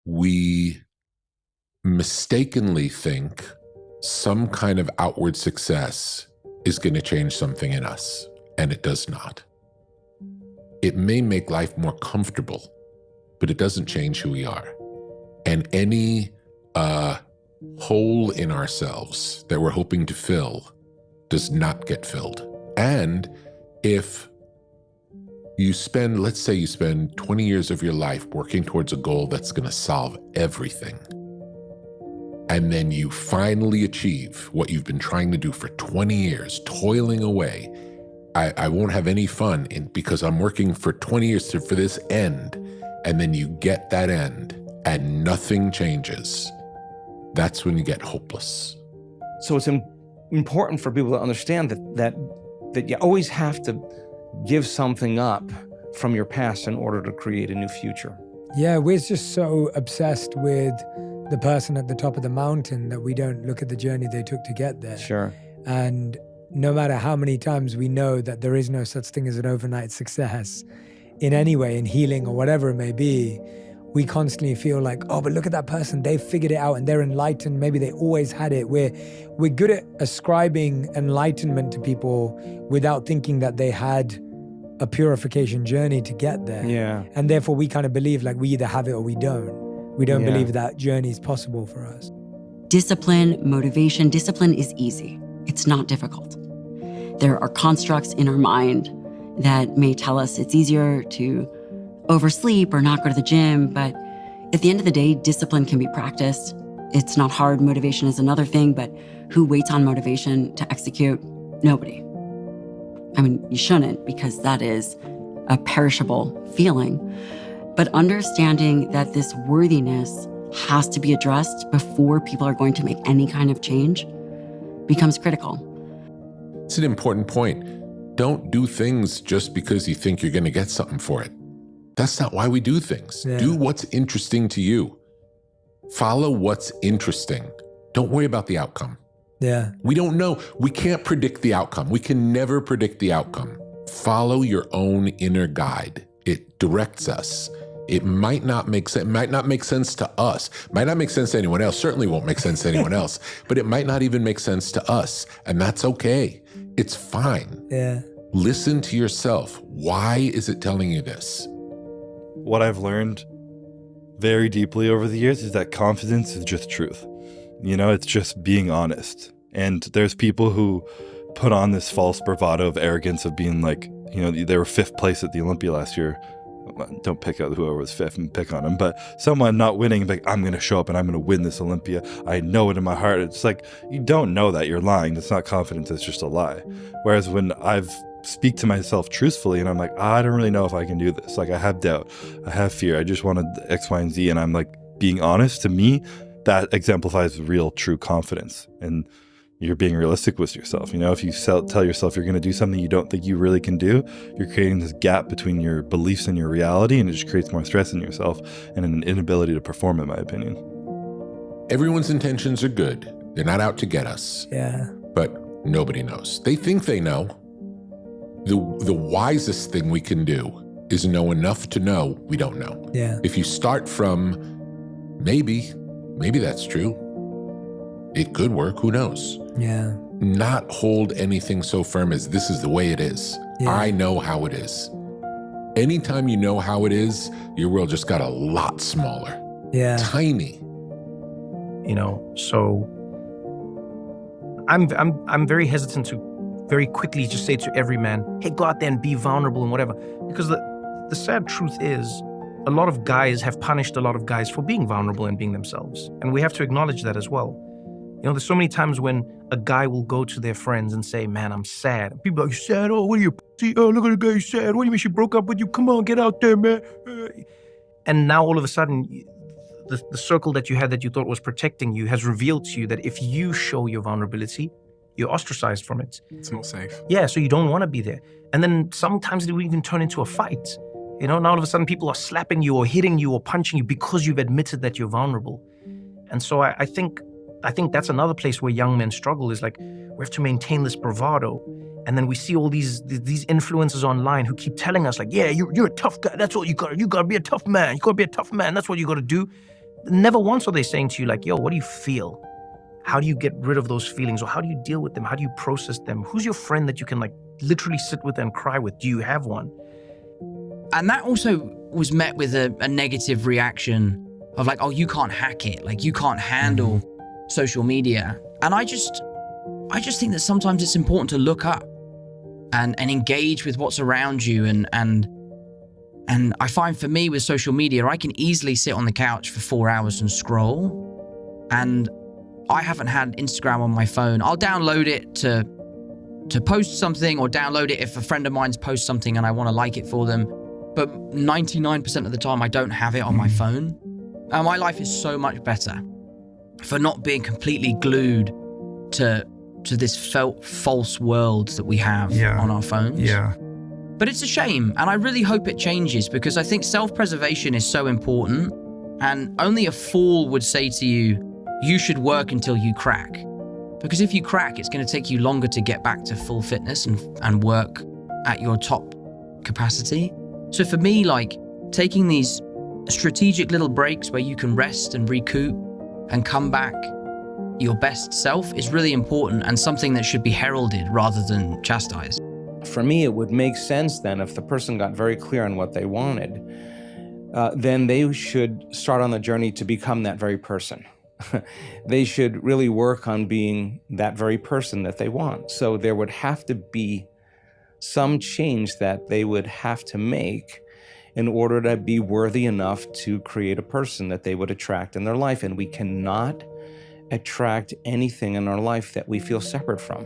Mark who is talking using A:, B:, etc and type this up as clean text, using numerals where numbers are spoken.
A: we mistakenly think some kind of outward success is going to change something in us, and it does not. It may make life more comfortable, but it doesn't change who we are. And any hole in ourselves that we're hoping to fill does not get filled. And if you spend, let's say you spend 20 years of your life working towards a goal that's going to solve everything, and then you finally achieve what you've been trying to do for 20 years, toiling away. I won't have any fun because I'm working for 20 years for this end. And then you get that end and nothing changes. That's when you get hopeless.
B: So it's important for people to understand that you always have to give something up from your past in order to create a new future.
C: Yeah, we're just so obsessed with the person at the top of the mountain that we don't look at the journey they took to get there.
B: Sure.
C: And no matter how many times we know that there is no such thing as an overnight success in any way, in healing or whatever it may be, we constantly feel like, oh, but look at that person, they figured it out and they're enlightened. Maybe they always had it. We're good at ascribing enlightenment to people without thinking that they had a purification journey to get there.
B: Yeah.
C: And therefore we kind of believe like we either have it or we don't. We don't believe that journey is possible for us.
D: Discipline, motivation, discipline is easy. It's not difficult. There are constructs in our mind that may tell us it's easier to oversleep or not go to the gym, but at the end of the day, discipline can be practiced. It's not hard. Motivation is another thing, but who waits on motivation to execute? Nobody. I mean, you shouldn't, because that is a perishable feeling. But understanding that this worthiness has to be addressed before people are going to make any kind of change becomes critical.
A: It's an important point. Don't do things just because you think you're going to get something for it. That's not why we do things.
C: Yeah.
A: Do what's interesting to you. Follow what's interesting. Don't worry about the outcome.
C: Yeah.
A: We don't know. We can't predict the outcome. We can never predict the outcome. Follow your own inner guide. It directs us. It might not make sense. It might not make sense to us. Might not make sense to anyone else. Certainly won't make sense to anyone else. But it might not even make sense to us. And that's okay. It's fine.
C: Yeah.
A: Listen to yourself. Why is it telling you this?
E: What I've learned very deeply over the years is that confidence is just truth. You know, it's just being honest. And there's people who put on this false bravado of arrogance of being like, you know, they were 5th place at the Olympia last year. Don't pick out whoever was 5th and pick on them, but someone not winning, like, I'm going to show up and I'm going to win this Olympia. I know it in my heart. It's like, you don't know that, you're lying. It's not confidence, it's just a lie. Whereas when I've speak to myself truthfully and I'm like, I don't really know if I can do this. Like, I have doubt, I have fear, I just wanted X, Y, and Z. And I'm like, being honest, to me, that exemplifies real, true confidence. And you're being realistic with yourself. You know, if you tell yourself you're going to do something you don't think you really can do, you're creating this gap between your beliefs and your reality, and it just creates more stress in yourself and an inability to perform, in my opinion.
A: Everyone's intentions are good. They're not out to get us.
C: Yeah.
A: But nobody knows. They think they know. The wisest thing we can do is know enough to know we don't know.
C: Yeah.
A: If you start from maybe that's true. It could work, who knows?
C: Yeah.
A: Not hold anything so firm as this is the way it is.
C: Yeah.
A: I know how it is. Anytime you know how it is, your world just got a lot smaller.
C: Yeah.
A: Tiny.
F: You know, so I'm very hesitant to very quickly just say to every man, hey, go out there and be vulnerable and whatever. Because the sad truth is, a lot of guys have punished a lot of guys for being vulnerable and being themselves. And we have to acknowledge that as well. You know, there's so many times when a guy will go to their friends and say, man, I'm sad. And people are like, you sad? Oh, what are you, pussy? Oh, look at the guy, he's sad. What do you mean she broke up with you? Come on, get out there, man. And now all of a sudden, the circle that you had that you thought was protecting you has revealed to you that if you show your vulnerability, you're ostracized from it.
G: It's not safe.
F: Yeah, so you don't want to be there. And then sometimes it will even turn into a fight. You know, now all of a sudden people are slapping you or hitting you or punching you because you've admitted that you're vulnerable. And so I think that's another place where young men struggle, is like, we have to maintain this bravado. And then we see all these influencers online who keep telling us like, yeah, you're a tough guy. That's what you got to be a tough man. You got to be a tough man. That's what you got to do. never once are they saying to you like, yo, what do you feel? How do you get rid of those feelings? Or how do you deal with them? How do you process them? Who's your friend that you can like literally sit with and cry with? Do you have one?
G: And that also was met with a negative reaction of like, oh, you can't hack it. Like, you can't handle social media. And I just think that sometimes it's important to look up and engage with what's around you. And I find for me with social media, I can easily sit on the couch for 4 hours and scroll. And I haven't had Instagram on my phone. I'll download it to post something, or download it if a friend of mine's posts something and I want to like it for them. But 99% of the time, I don't have it on my phone. And my life is so much better for not being completely glued to this false world that we have on our phones.
H: Yeah.
G: But it's a shame, and I really hope it changes, because I think self-preservation is so important, and only a fool would say to you, you should work until you crack. Because if you crack, it's going to take you longer to get back to full fitness and work at your top capacity. So for me, like, taking these strategic little breaks where you can rest and recoup and come back your best self is really important, and something that should be heralded rather than chastised.
B: For me, it would make sense then if the person got very clear on what they wanted, then they should start on the journey to become that very person. They should really work on being that very person that they want. So there would have to be some change that they would have to make in order to be worthy enough to create a person that they would attract in their life. And we cannot attract anything in our life that we feel separate from.